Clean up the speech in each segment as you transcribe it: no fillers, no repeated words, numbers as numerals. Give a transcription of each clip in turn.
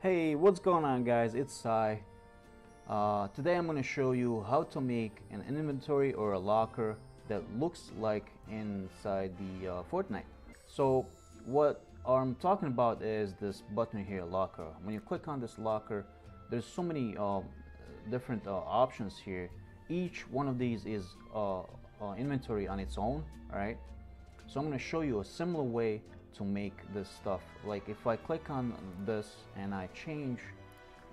Hey, what's going on, guys? It's Sai. Today I'm going to show you how to make an inventory or a locker that looks like inside the Fortnite. So what I'm talking about is this button here, locker. When you click on this locker, there's so many different options here. Each one of these is inventory on its own, all right? So I'm going to show you a similar way to make this stuff. Like if I click on this and I change,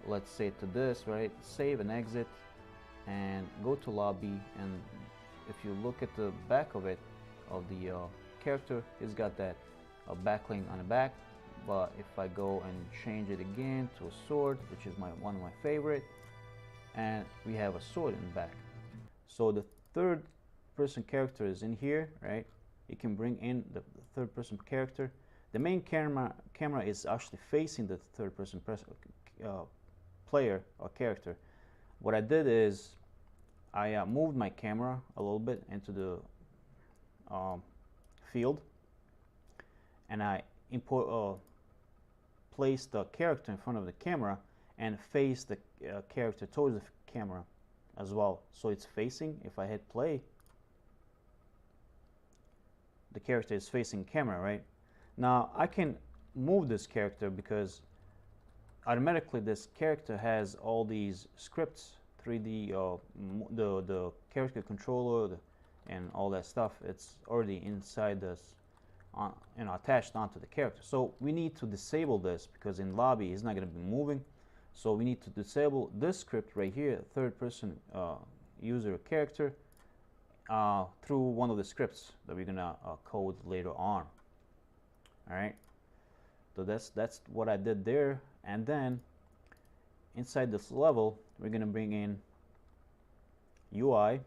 let's say to this, right? Save and exit and go to lobby, and if you look at the back of it, of the character, it's got that backlink on the back. But if I go and change it again to a sword, which is one of my favorite, and we have a sword in the back. So the third person character is in here, right? You can bring in the third person character. The main camera is actually facing the third person player or character. What I did is I moved my camera a little bit into the field, and I placed the character in front of the camera and face the character towards the camera as well. So it's facing. If I hit play, the character is facing camera, right? Now I can move this character because automatically this character has all these scripts, 3D, the character controller, and all that stuff. It's already inside this, attached onto the character. So we need to disable this because in lobby he's not going to be moving. So we need to disable this script right here, third person user character, through one of the scripts that we're gonna code later on. All right, so that's what I did there. And then inside this level, we're gonna bring in UI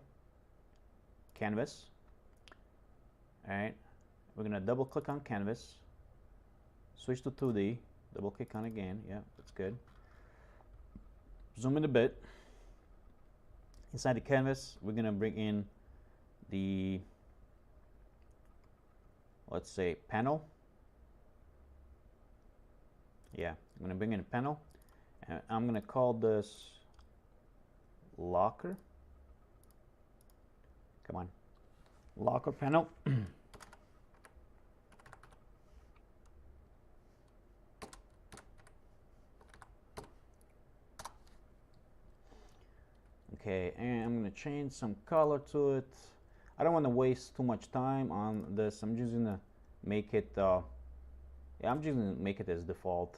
canvas. All right, we're gonna double click on canvas, switch to 2D, double click on again. Yeah, that's good. Zoom in a bit. Inside the canvas, we're gonna bring in the, let's say, panel. Yeah, I'm going to bring in a panel, and I'm going to call this locker. Come on, locker panel. Okay, and I'm going to change some color to it. I don't want to waste too much time on this. I'm just going to make it yeah, I'm just gonna make it as default,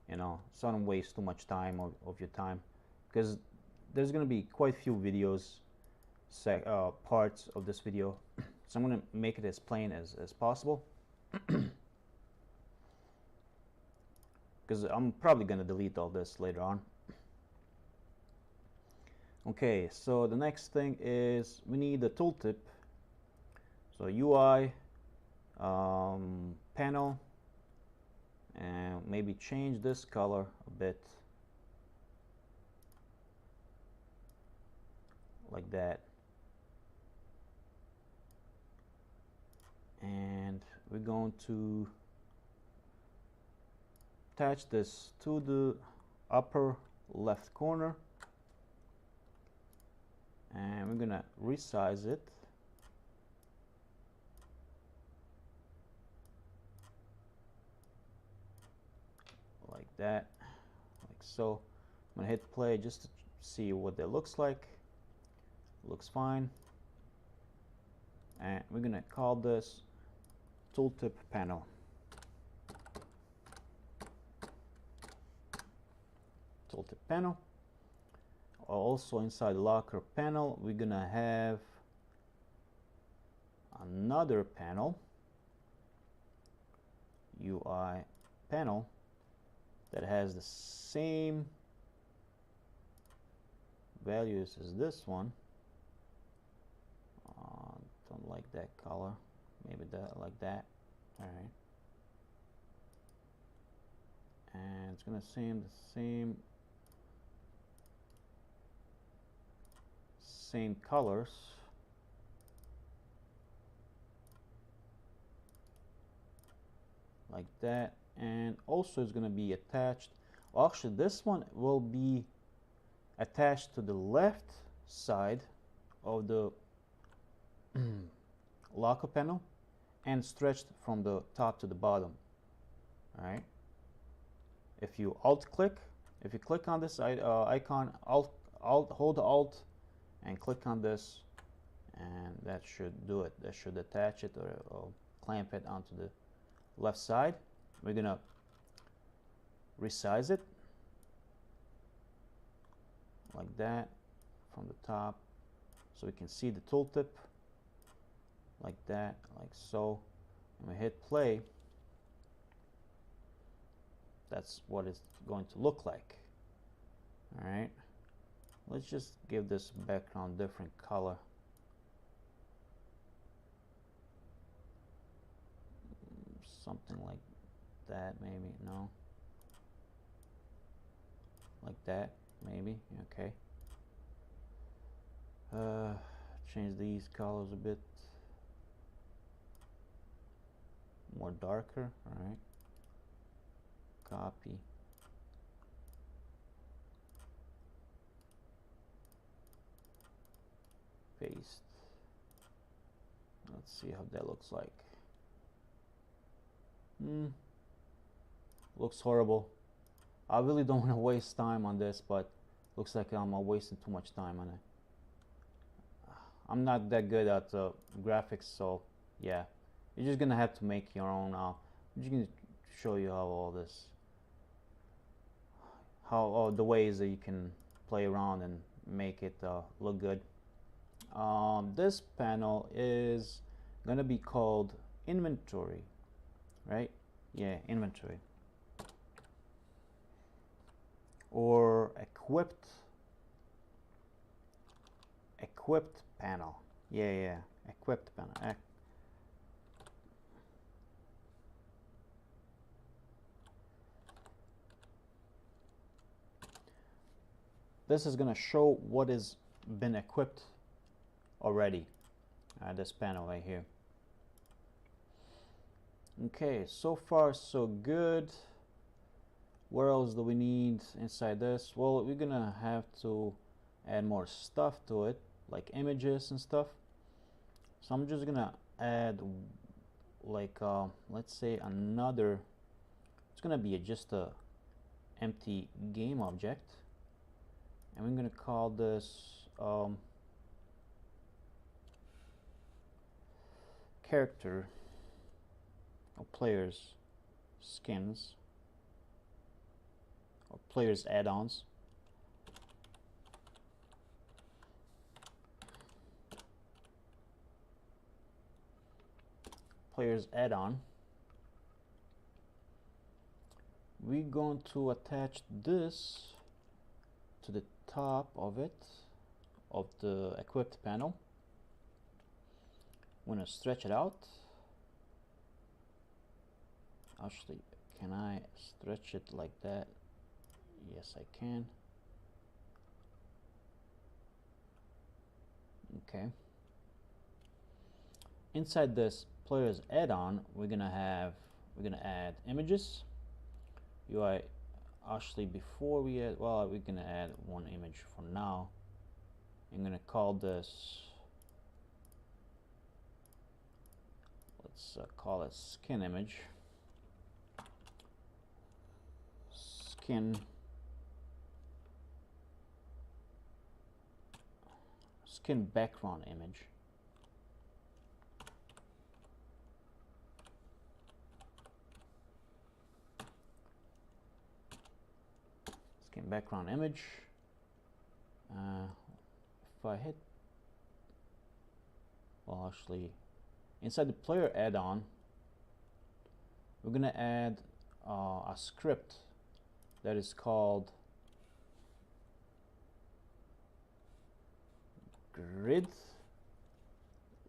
so I don't waste too much time of your time, because there's gonna be quite a few videos, parts of this video. So I'm gonna make it as plain as possible, because I'm probably gonna delete all this later on. Okay, so the next thing is we need a tooltip. So UI, panel, and maybe change this color a bit, like that. And we're going to attach this to the upper left corner, and we're gonna resize it. Like that, like so. I'm gonna hit play just to see what that looks like. Looks fine. And we're gonna call this tooltip panel. Tooltip panel. Also inside the locker panel, we're gonna have another panel, UI panel, that has the same values as this one. Don't like that color. Maybe that, like that. All right. And it's gonna seem the same colors. Like that. And also it's going to be attached Actually, this one will be attached to the left side of the locker panel and stretched from the top to the bottom. All right. If you if you click on this icon, hold Alt and click on this, and that should do it. That should attach it or clamp it onto the left side. We're gonna resize it like that from the top, so we can see the tooltip like that, like so. And we hit play. That's what it's going to look like. All right. Let's just give this background different color. Something like that, maybe. No. Like that, maybe. Okay. Change these colors a bit more darker. All right. Copy. Paste. Let's see how that looks like. Looks horrible. I really don't want to waste time on this, but looks like I'm wasting too much time on it. I'm not that good at graphics, so yeah, you're just gonna have to make your own. I'm just gonna show you how all this, how the ways that you can play around and make it look good. This panel is gonna be called inventory, right? Yeah, inventory, or equipped panel. Yeah, equipped panel. This is gonna show what has been equipped already. This panel right here. Okay, so far so good. Where else do we need inside this? Well, we're gonna have to add more stuff to it, like images and stuff. So I'm just gonna add like let's say another, it's gonna be just a empty game object, and we're gonna call this character or players skins or players add-ons. Players add-on. We're going to attach this to the top of it, of the equipped panel. I'm going to stretch it out. Actually, can I stretch it like that? Yes, I can. Okay. Inside this players add-on, we're gonna add images. UI. Actually, before we add, well, we're gonna add one image for now. I'm gonna call this, let's call it skin image. Skin background image. Skin background image. If I hit, well, actually, inside the player add-on, we're gonna add a script that is called grid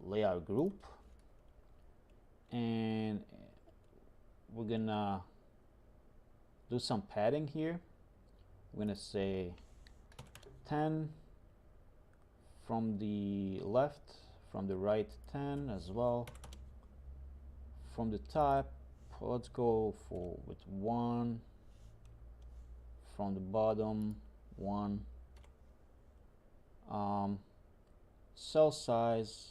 layout group, and we're gonna do some padding here. We're gonna say 10 from the left, from the right 10 as well. From the top, let's go with 1, from the bottom. 1. Cell size,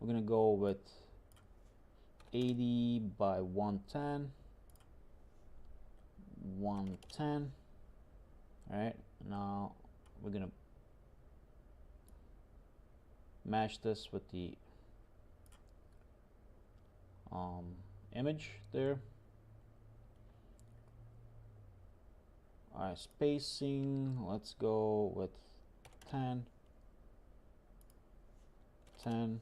we're gonna go with 80 by 110. 110. All right, now we're gonna match this with the image there. All right, spacing, let's go with 10. 10.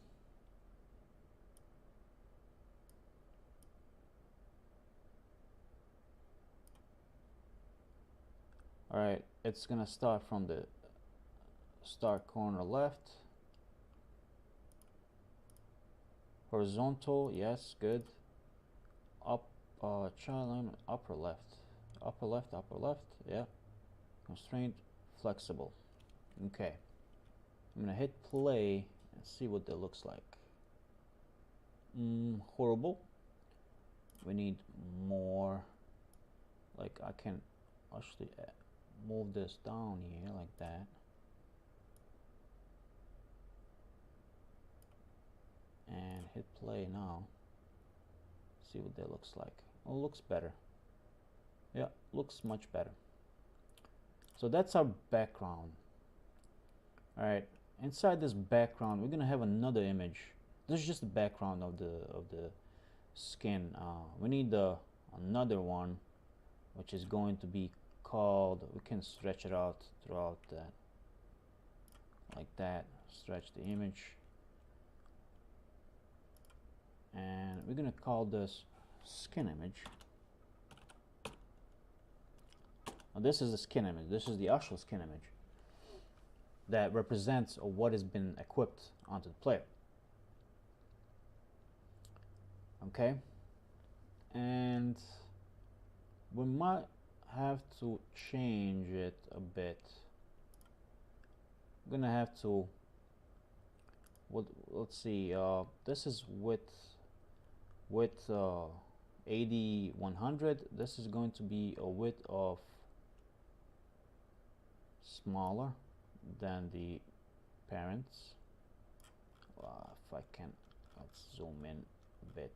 All right, it's gonna start from the start corner left. Horizontal, yes, good. Up, child line, upper left. Upper left, yeah. Constraint, flexible. Okay. I'm gonna hit play and see what that looks like. Horrible. We need more. Like, I can actually move this down here like that. And hit play now. See what that looks like. Oh, looks better. Yeah, looks much better. So that's our background. All right, inside this background, we're gonna have another image. This is just the background of the skin. We need another one, which is going to be called. We can stretch it out throughout that, like that. Stretch the image, and we're gonna call this skin image. Now this is the skin image. This is the actual skin image that represents what has been equipped onto the player. Okay, and we might have to change it a bit. I'm gonna have to. Let's see. This is with 80 100. This is going to be a width of smaller than the parents. If I can, let's zoom in a bit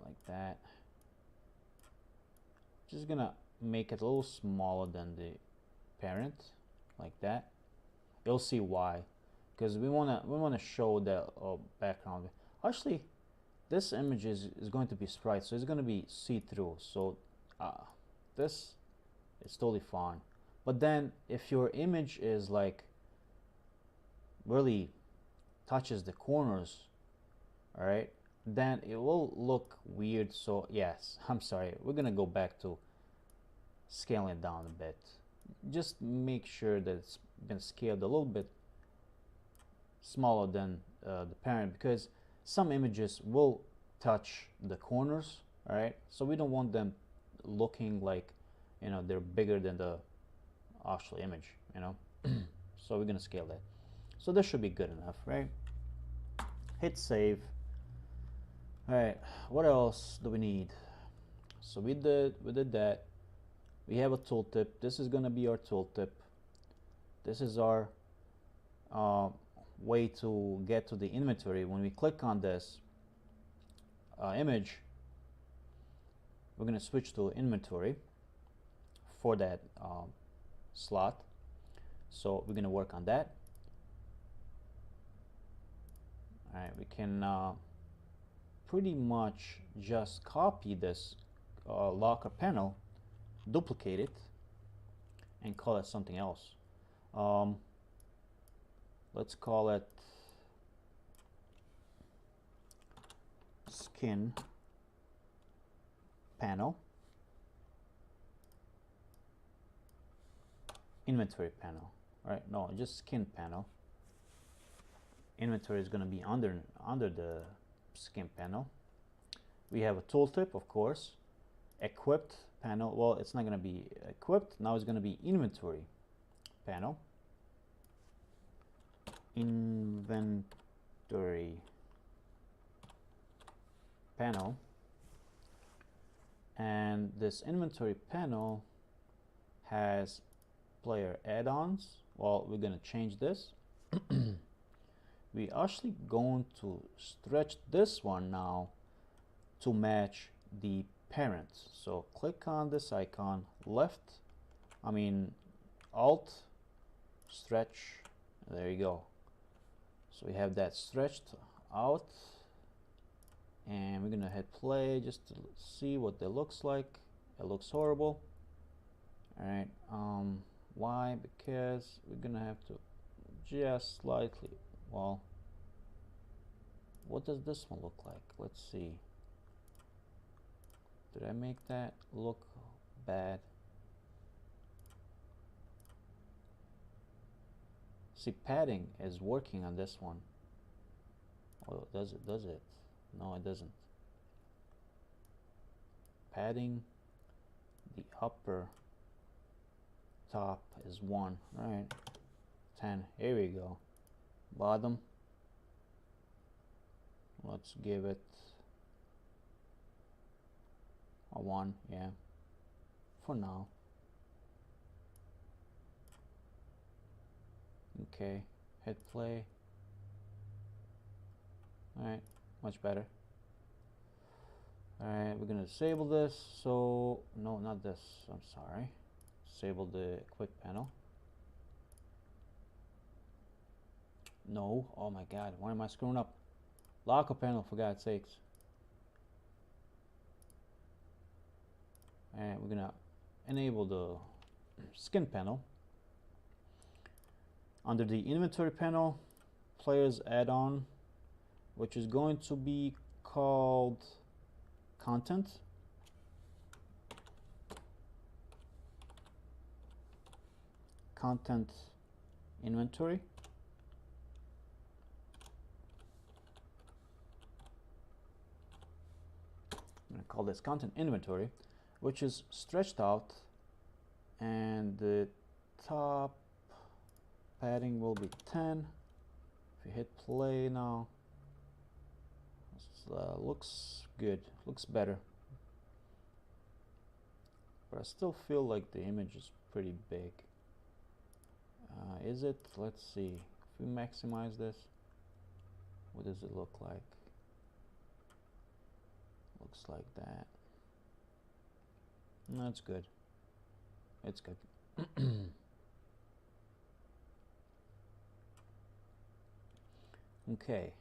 like that. Just gonna make it a little smaller than the parent, like that. You'll see why, because we wanna show the background. Actually, this image is going to be sprite, so it's going to be see-through. So this is totally fine. But then if your image is like really touches the corners, all right, then it will look weird. So yes, I'm sorry, we're gonna go back to scaling it down a bit. Just make sure that it's been scaled a little bit smaller than the parent, because some images will touch the corners, all right, so we don't want them looking like, you know, they're bigger than the actual image, you know. So we're gonna scale that. So this should be good enough, right? Hit save. All right, what else do we need? So we did that. We have a tooltip. This is gonna be our tooltip. This is our way to get to the inventory. When we click on this image, we're gonna switch to inventory for that slot. So we're gonna work on that. All right, we can pretty much just copy this locker panel, duplicate it, and call it something else. Let's call it skin panel, inventory panel, right? No, just skin panel. Inventory is going to be under the skin panel. We have a tooltip, of course. Equipped panel. Well, it's not going to be equipped. Now it's going to be inventory panel. Inventory panel. And this inventory panel has player add-ons. Well, we're gonna change this. We actually going to stretch this one now to match the parents. So click on this icon, alt, stretch, there you go. So we have that stretched out, and we're gonna hit play just to see what that looks like. It looks horrible. Alright, why? Because we're gonna have to just slightly, well, what does this one look like? Let's see. Did I make that look bad? See, padding is working on this one. Oh, does it? No, it doesn't. Padding, the upper top is 1. Alright, 10. Here we go. Bottom, let's give it a 1, yeah, for now. Okay, hit play. Alright, much better. Alright, we're gonna disable this. So, no, not this, I'm sorry. Disable the quick panel. No, oh my god, why am I screwing up? Lock a panel, for God's sakes. And we're gonna enable the skin panel. Under the inventory panel, players add-on, which is going to be called content. Content inventory. I'm going to call this content inventory, which is stretched out, and the top padding will be 10. If you hit play now, looks good, looks better, but I still feel like the image is pretty big. Is it? Let's see. If we maximize this, what does it look like? Looks like that. No, it's good. It's good. Okay.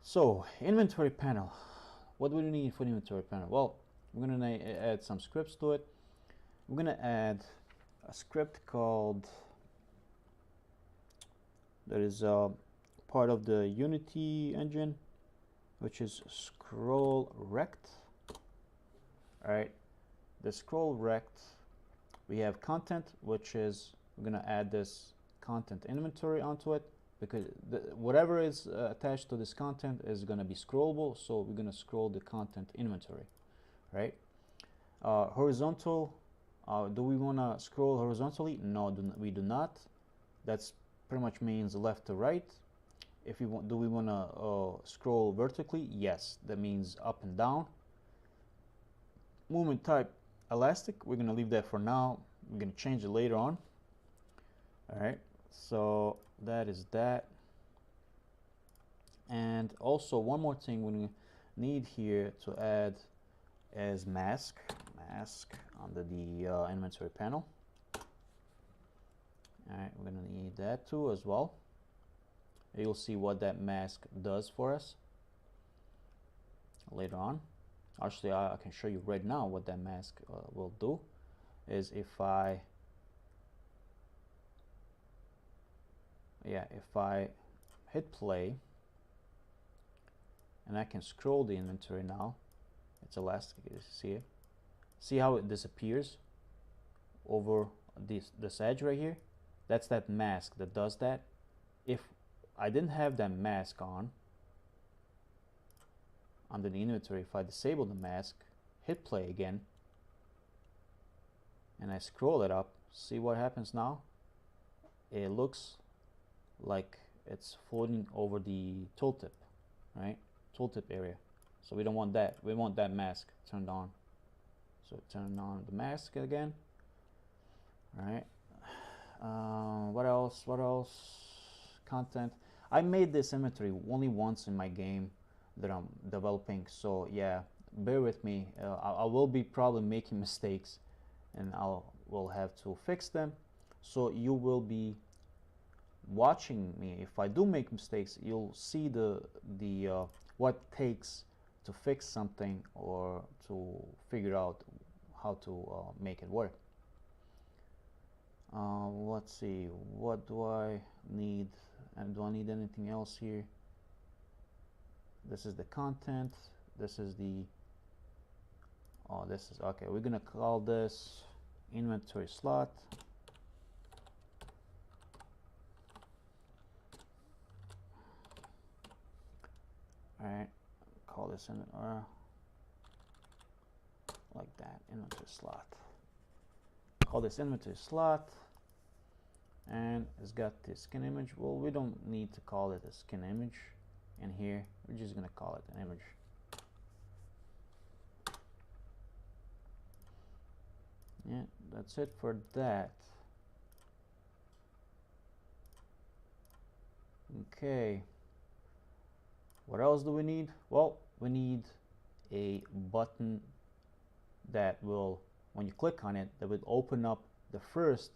So, inventory panel. What do we need for the inventory panel? Well, we're going to add some scripts to it. We're going to add a script called, that is part of the Unity engine, which is scroll rect. Alright, the scroll rect, we have content, which is, we're going to add this content inventory onto it, because whatever is attached to this content is going to be scrollable, so we're going to scroll the content inventory, right? Horizontal, do we want to scroll horizontally? No, we do not. That's pretty much means left to right. If we want, do we want to scroll vertically? Yes, that means up and down. Movement type elastic, we're going to leave that for now. We're going to change it later on. Alright, so that is that. And also one more thing we need here to add is mask under the inventory panel. Alright, we're going to need that too as well. You'll see what that mask does for us later on. Actually, I can show you right now what that mask will do. Is if I hit play, and I can scroll the inventory now, it's elastic, you see it? See how it disappears over this edge right here? That's that mask that does that. If I didn't have that mask on under the inventory, if I disable the mask, hit play again, and I scroll it up, see what happens now? It looks like it's floating over the tooltip, right? Tooltip area. So we don't want that. We want that mask turned on. So turn on the mask again. All right. What else? What else? Content. I made this inventory only once in my game that I'm developing. So yeah, bear with me. I will be probably making mistakes, and will have to fix them. So you will be watching me. If I do make mistakes, you'll see the what takes to fix something or to figure out how to make it work. Let's see, what do I need, and do I need anything else here? This is the content, this is the, oh, this is, okay, we're gonna call this inventory slot. Alright, call this in, like that, inventory slot. Call this inventory slot, and it's got the skin image. Well, we don't need to call it a skin image in here. We're just gonna call it an image. Yeah, that's it for that. Okay, what else do we need? Well, we need a button that will, when you click on it, that will open up the first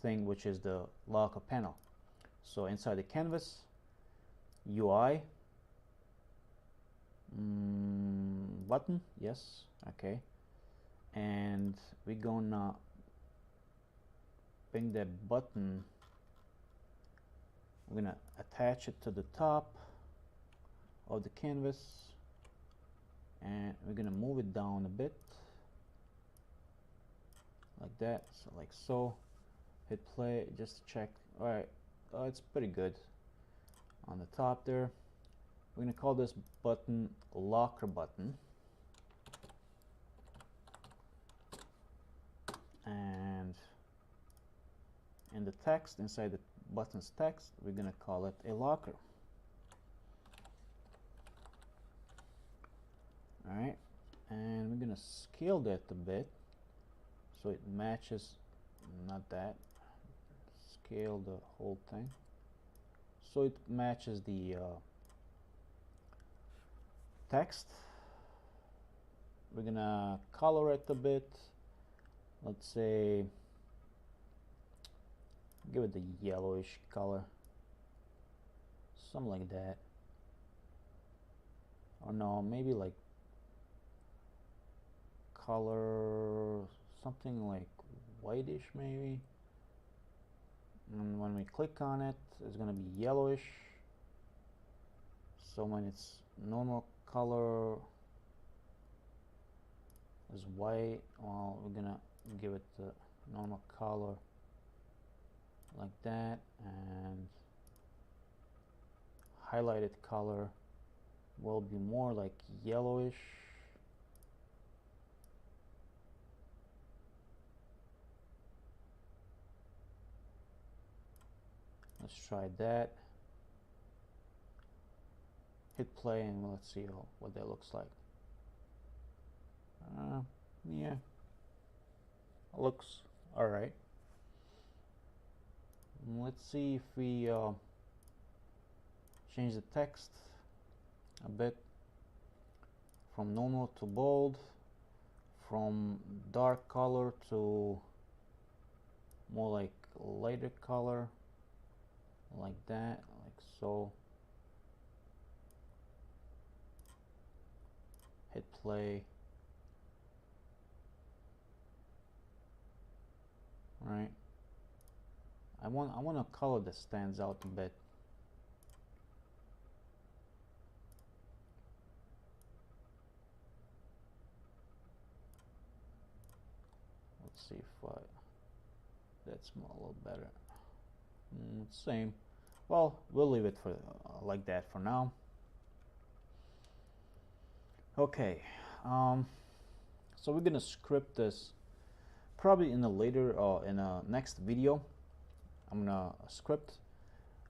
thing, which is the locker panel. So inside the canvas, UI, button, yes, okay, and we're gonna bring that button, we're gonna attach it to the top of the canvas, and we're gonna move it down a bit like that, so like so. Hit play just to check. All right, it's pretty good on the top there. We're gonna call this button locker button, and in the text, inside the button's text, we're gonna call it a locker. All right, and we're gonna scale that a bit so it matches, not that, scale the whole thing so it matches the text. We're gonna color it a bit. Let's say give it the yellowish color, something like that. Or no, maybe like color something like whitish maybe. And when we click on it, it's gonna be yellowish. So when it's normal color is white, well, we're gonna give it the normal color like that, and highlighted color will be more like yellowish. Let's try that. Hit play and let's see what that looks like. Yeah, looks alright. Let's see if we change the text a bit from normal to bold, from dark color to more like lighter color, like that, like so. Hit play. All right. I want a color that stands out a bit. Let's see if that's a little better. Same. Well, we'll leave it for like that for now. Okay. So we're gonna script this probably in a later in a next video. I'm gonna script,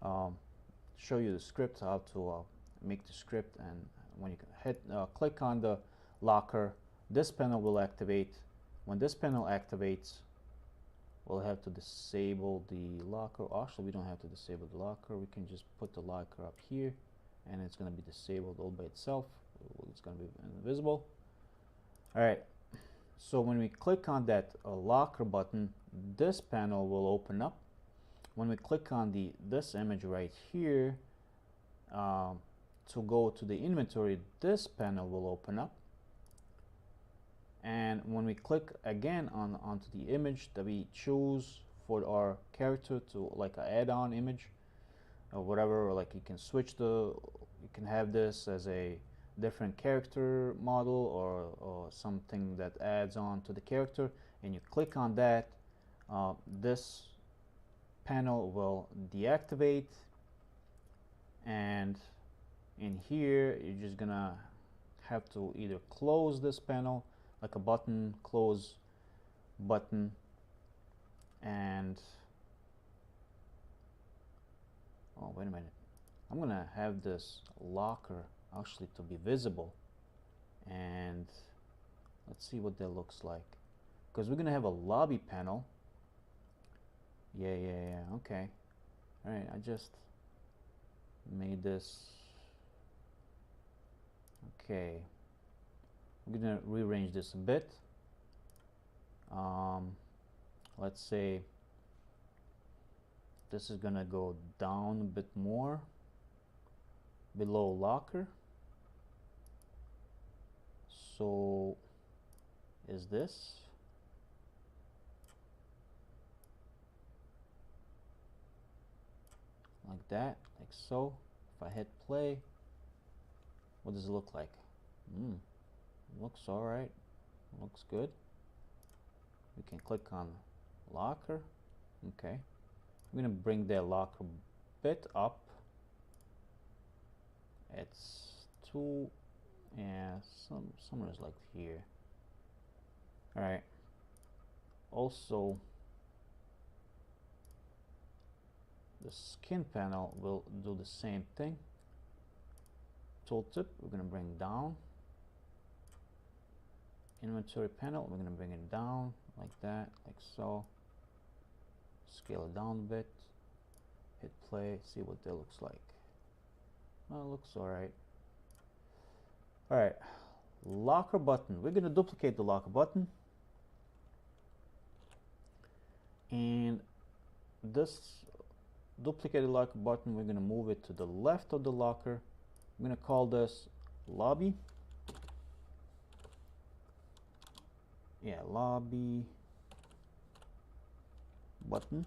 show you the script, how to make the script, and when you click on the locker, this panel will activate. When this panel activates, we'll have to disable the locker. Actually, we don't have to disable the locker. We can just put the locker up here, and it's going to be disabled all by itself. It's going to be invisible. All right. So when we click on that locker button, this panel will open up. When we click on this image right here, to go to the inventory, this panel will open up. And when we click again onto the image that we choose for our character, to like an add-on image or whatever, or like you can you can have this as a different character model, or something that adds on to the character, and you click on that, this panel will deactivate, and in here you're just gonna have to either close this panel, like a button, close button, and oh, wait a minute, I'm gonna have this locker actually to be visible, and let's see what that looks like, because we're gonna have a lobby panel. Yeah, okay. All right, I just made this. Okay, we're gonna rearrange this a bit. Let's say this is gonna go down a bit more below locker. So is this like that, like so? If I hit play, what does it look like? Looks all right. Looks good. We can click on locker. Okay, I'm gonna bring that locker bit up. It's too, yeah, somewhere like here. All right. Also, the skin panel will do the same thing. Tooltip, we're going to bring down. Inventory panel, we're going to bring it down like that, like so. Scale it down a bit. Hit play, see what that looks like. Well, it looks alright. Alright, locker button. We're going to duplicate the locker button. And this duplicated locker button, we're going to move it to the left of the locker. I'm going to call this lobby. Yeah, lobby button.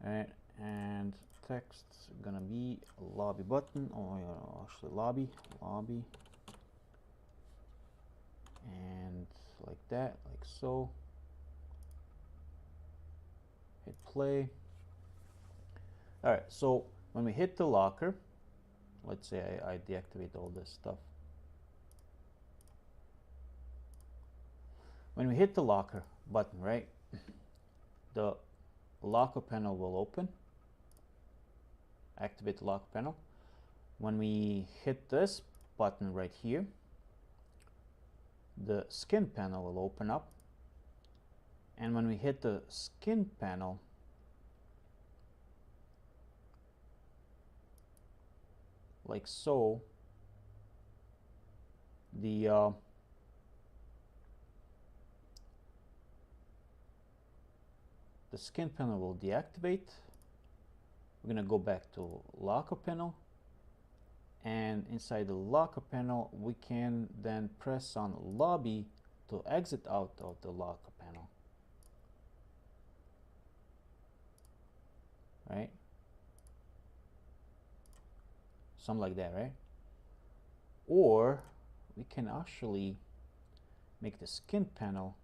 Alright, and text's gonna be lobby button. Oh yeah, actually lobby, and like that, like so. Hit play. Alright, so when we hit the locker, let's say I deactivate all this stuff. When we hit the locker button, right, the locker panel will open. Activate the locker panel. When we hit this button right here, the skin panel will open up. And when we hit the skin panel, like so, the skin panel will deactivate. We're going to go back to locker panel, and inside the locker panel we can then press on lobby to exit out of the locker panel, right? Something like that, right? Or we can actually make the skin panel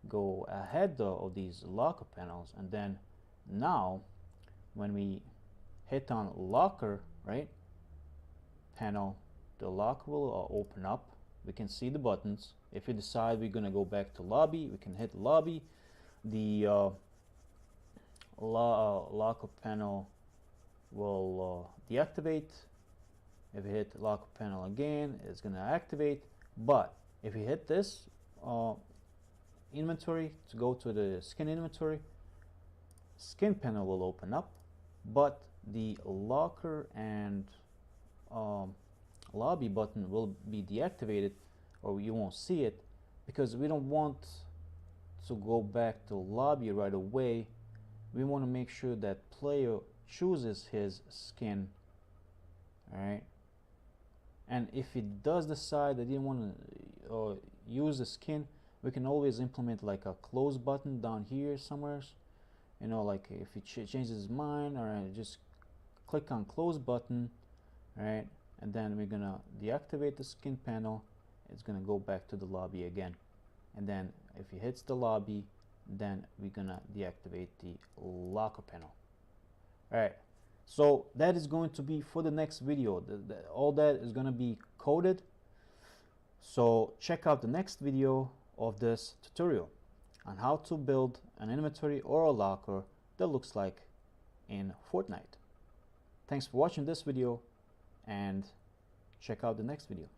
go ahead of these locker panels, and then now when we hit on locker, right, panel, the locker will open up. We can see the buttons. If we decide we're going to go back to lobby, we can hit lobby. The locker panel will deactivate. If you hit lock panel again, it's going to activate. But if you hit this inventory to go to the skin inventory, skin panel will open up, but the locker and lobby button will be deactivated, or you won't see it, because we don't want to go back to lobby right away. We want to make sure that player chooses his skin. Alright, and if he does decide that he didn't want to use the skin, we can always implement like a close button down here somewhere. You know, like if he changes his mind, alright, just click on close button, right, and then we're gonna deactivate the skin panel. It's gonna go back to the lobby again, and then if he hits the lobby, then we're gonna deactivate the locker panel. Alright, so that is going to be for the next video. All that is gonna be coded, so check out the next video of this tutorial on how to build an inventory or a locker that looks like in Fortnite. Thanks for watching this video, and check out the next video.